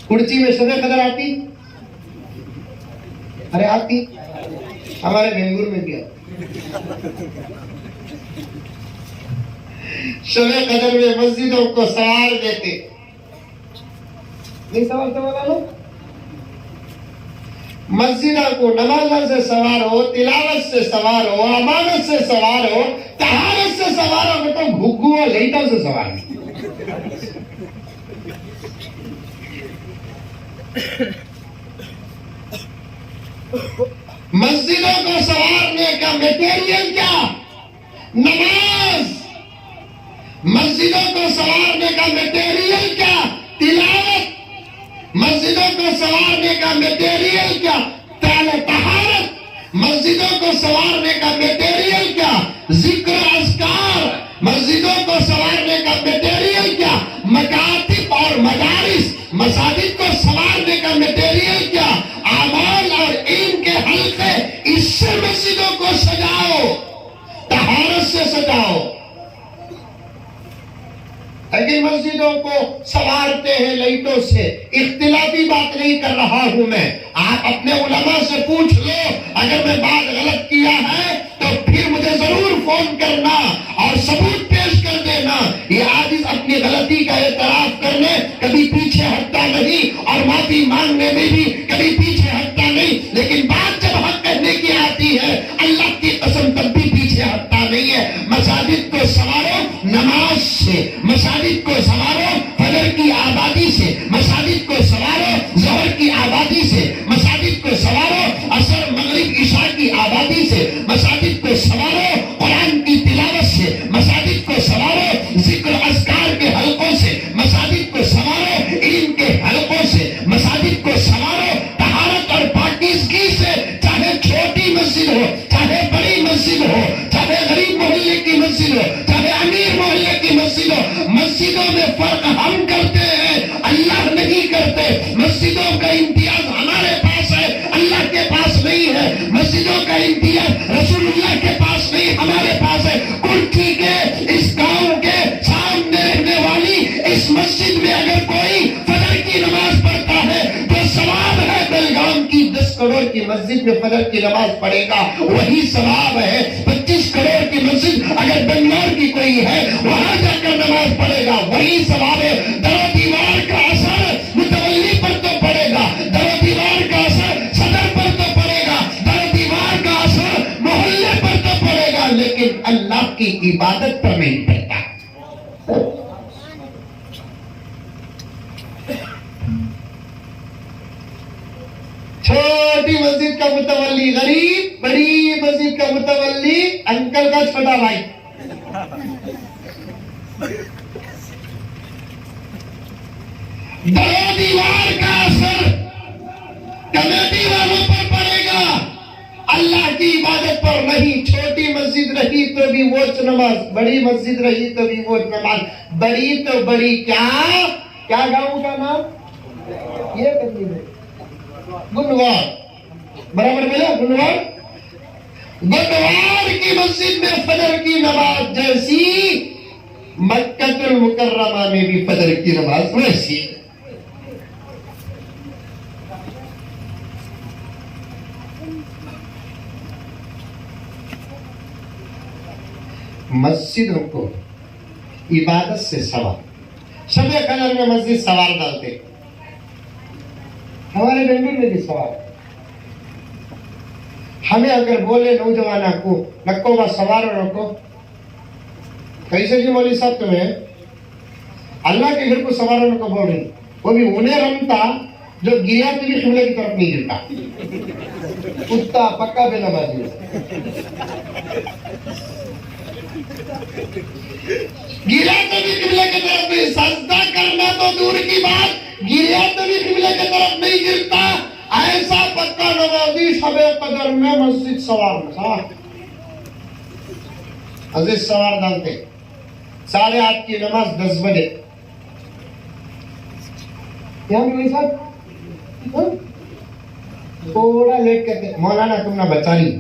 کڑچی میں شب قدر آتی؟ ارے آتی؟ ہمارے بنگلور میں کیا شب قدر میں مسجدوں کو سوار دیتے، نہیں سوارتے والا لوگ؟ مسجدوں کو نمازوں سے سوار ہو، تلاوت سے سوار ہو، امانت سے سوار ہو، طہارت سے سوار ہو، مطلب گھگو اور لیٹوں سے سوار ہو۔ مسجدوں کو سوارنے کا میٹیریل کیا؟ نماز۔ مسجدوں کو سوارنے کا میٹیریل کیا؟ تلاوت۔ مسجدوں کو سوارنے کا میٹیریل کیا؟ طہارت۔ مسجدوں کو سوارنے کا میٹیریل کیا؟ ذکر اذکار۔ مسجدوں کو سوارنے کا میٹیریل کیا؟ مکاتب اور مدارس۔ مساجد کو سوارنے کا میٹیریل کیا؟ اعمال اور علم کے حلقے۔ اس سے مسجدوں کو سجاؤ، طہارت سے سجاؤ۔ لیکن مسجدوں کو سوارتے ہیں لائٹوں سے۔ اختلافی بات نہیں کر رہا ہوں میں، آپ اپنے علماء سے پوچھ لو، اگر میں بات غلط کیا ہے تو پھر مجھے ضرور فون کرنا اور ثبوت پیش کر دینا۔ یہ عاجز اپنی غلطی کا اعتراف کرنے کبھی پیچھے ہٹتا نہیں، اور معافی مانگنے میں بھی کبھی پیچھے ہٹتا نہیں، لیکن بات جب حق کہنے کی آتی ہے اللہ کی قسم تب بھی پیچھے ہٹتا نہیں ہے۔ مساجد کو سوارو نماز سے، مساجد کو سوارو فجر کی آبادی سے، مساجد کو سوارو ظہر کی آبادی سے، مساجد کو سوارو عصر مغرب عشاء کی آبادی سے، مساجد کو سوارو قرآن کی تلاوت سے، مساجد کو سوارو ذکر اذکار کے حلقوں سے، مساجد کو سوارو علم کے حلقوں سے، مساجد کو سوارو طہارت اور پاکیزگی سے۔ چاہے چھوٹی مسجد ہو، چاہے بڑی مسجد ہو، چاہے غریب محلے کی مسجد ہو، چاہے امیر محلے کی مسجد ہو، مسجدوں میں فرق ہم کرتے ہیں، اللہ نہیں کرتے۔ مسجدوں کا امتیاز ہمارے پاس ہے، اللہ کے پاس نہیں ہے۔ مسجدوں کا امتیاز رسول اللہ کے پاس نہیں، ہمارے پاس ہے۔ کلچی کے اس گاؤں کے سامنے رہنے والی اس مسجد میں اگر کوئی فجر کی نماز پڑھتا ہے تو ثواب ہے بیلگام کی 10 کروڑ کی مسجد میں فجر کی نماز پڑھے گا، وہی ثواب ہے 25 کروڑ کی مسجد اگر بنگلور کی کوئی ہے وہاں جا کر نماز پڑھے گا، وہی ثواب ہے۔ در و دیوار کا اثر متولی پر تو پڑے گا، در و دیوار کا اثر صدر پر تو پڑے گا، در و دیوار کا اثر محلے پر تو پڑے گا، لیکن اللہ کی عبادت پر نہیں پڑتا۔ چھوٹی مسجد کا متولی غریب، بڑی مسجد کا متولی انکل کا چھوٹا بھائی۔ در و دیوار کا اثر کمیٹی والوں پر پڑے گا، اللہ کی عبادت پر نہیں۔ چھوٹی مسجد رہی تو بھی ووٹ نماز، بڑی مسجد رہی تو بھی ووٹ نماز۔ بڑی تو بڑی کیا گاؤں کا نام یہ گنوار، برابر ملا گنوار۔ گنوار کی مسجد میں فجر کی نماز جیسی مکہ المکرمہ میں بھی فجر کی نماز ویسی۔ مسجدوں کو عبادت سے سوار، شب قدر میں مسجد سوار ڈالتے، ہمارے بنگلور میں بھی سوار۔ ہمیں اگر بولے نوجوانوں کو نکو با سوارو رکھو، کیسے جی مولوی صاحب تمہیں اللہ کے گھر کو سوارو رکھو بول رہی، وہ بھی انہیں رمتا جو گریا تو بھی قبلے کی طرف نہیں گرتا، کتا پکا بے نمازی۔ گریا تو بھی قبلے کی طرف نہیں، سجدہ کرنا تو دور کی بات، گریا تو بھی قبلے کی طرف نہیں گرتا۔ ایسا پکا نمازی شب قدر میں مسجد سوار عزیز سوار ڈالتے، 8:30 کی نماز 10 بجے یہاں بھی وہی صاحب تھوڑا لیٹ کرتے، مولانا تم نہ بچا رہی۔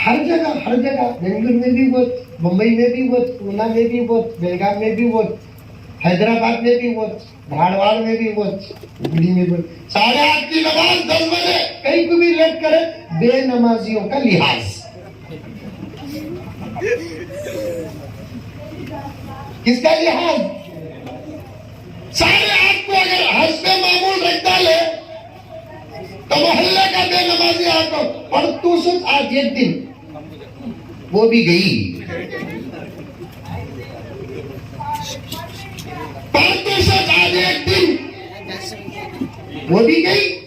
ہر جگہ بنگلور میں بھی بہت ممبئی میں بھی ووٹ، پونا میں بھی ووٹ، بیلگام میں بھی ووٹ، حیدرآباد میں بھی ووٹ، دھارواڑ میں بھی ووٹ، ہگلی میں بھی۔ 8:30 کی نماز 10 بجے کہیں کو بھی لیٹ کرے، بے نمازیوں کا لحاظ۔ کس کا لحاظ؟ 8:30 کو اگر حسب معمول رکھ ڈالے تو محلے کا بے نمازی آپ کو پڑھتو سن آج ایک دن وہ بھی گئی، پڑھتو سن آج ایک دن وہ بھی گئی۔